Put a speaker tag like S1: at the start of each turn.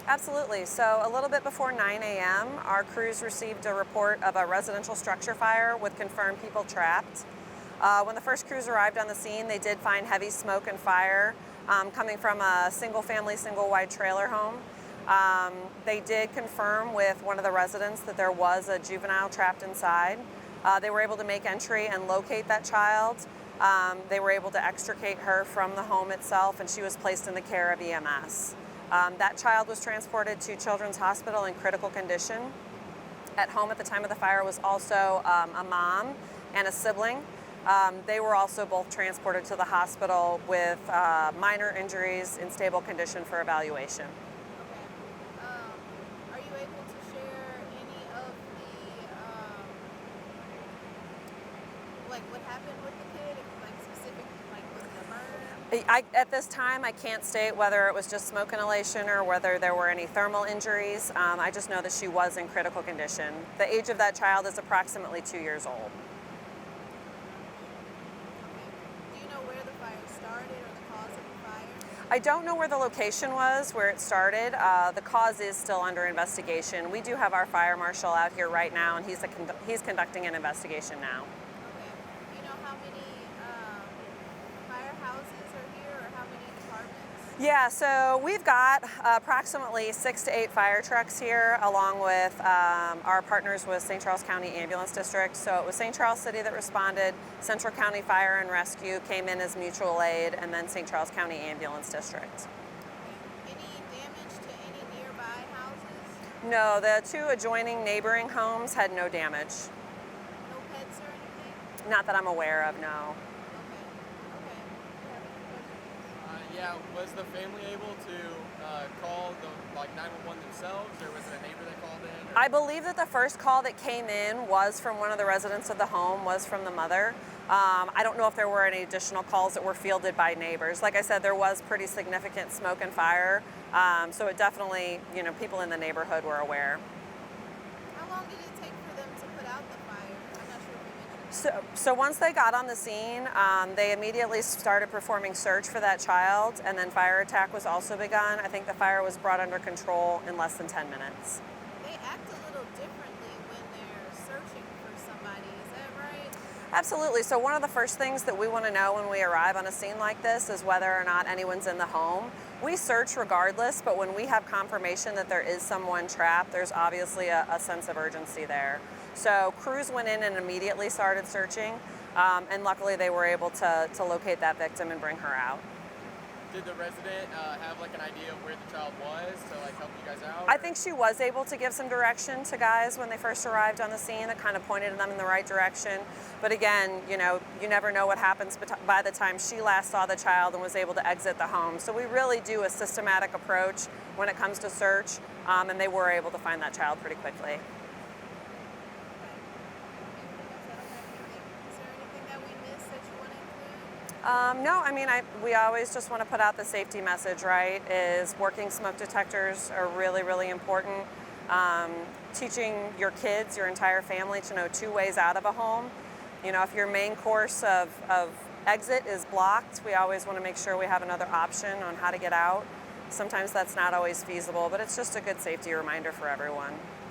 S1: Absolutely. So a little bit before 9 a.m., our crews received a report of a residential structure fire with confirmed people trapped. When the first crews arrived on the scene, they did find heavy smoke and fire coming from a single-family, single-wide trailer home. They did confirm with one of the residents that there was a juvenile trapped inside. They were able to make entry and locate that child. They were able to extricate her from the home itself, and she was placed in the care of EMS. That child was transported to Children's Hospital in critical condition. At home at the time of the fire was also a mom and a sibling. They were also both transported to the hospital with minor injuries in stable condition for evaluation.
S2: Okay. Are you able to share any of like what happened with the kid? Like specific, like was it a burn?
S1: At this time, I can't state whether it was just smoke inhalation or whether there were any thermal injuries. I just know that she was in critical condition. The age of that child is approximately 2 years old.
S2: Do you know where the fire started or the cause of the fire?
S1: I don't know where the location was, where it started. The cause is still under investigation. We do have our fire marshal out here right now, and he's conducting an investigation now.
S2: Okay. Do you know how many firehouses are here or how many departments?
S1: Yeah, so we've got approximately 6 to 8 fire trucks here, along with our partners with St. Charles County Ambulance District. So it was St. Charles City that responded, Central County Fire and Rescue came in as mutual aid, and then St. Charles County Ambulance District.
S2: Any damage to any nearby houses?
S1: No, the 2 adjoining neighboring homes had no damage.
S2: No pets or anything?
S1: Not that I'm aware of, no.
S2: Okay.
S3: Yeah, was the family able to call the 911 themselves, or was it a neighbor that called in? Or?
S1: I believe that the first call that came in was from one of the residents of the home, was from the mother. I don't know if there were any additional calls that were fielded by neighbors. Like I said, there was pretty significant smoke and fire, so it definitely, people in the neighborhood were aware.
S2: How long did it take for them to put out the fire? I'm not sure if you mentioned that.
S1: So once they got on the scene, they immediately started performing search for that child, and then fire attack was also begun. I think the fire was brought under control in less than 10 minutes.
S2: They act a little differently when they're searching for somebody, is that right?
S1: Absolutely. So one of the first things that we want to know when we arrive on a scene like this is whether or not anyone's in the home. We search regardless, but when we have confirmation that there is someone trapped, there's obviously a sense of urgency there. So crews went in and immediately started searching, and luckily they were able to locate that victim and bring her out.
S3: Did the resident have an idea of where the child was to help you guys out?
S1: I think she was able to give some direction to guys when they first arrived on the scene that kind of pointed them in the right direction. But again, you never know what happens by the time she last saw the child and was able to exit the home. So we really do a systematic approach when it comes to search, and they were able to find that child pretty quickly. No, we always just want to put out the safety message, right? Is working smoke detectors are really, really important. Teaching your kids, your entire family, to know 2 ways out of a home. If your main course of exit is blocked, we always want to make sure we have another option on how to get out. Sometimes that's not always feasible, but it's just a good safety reminder for everyone.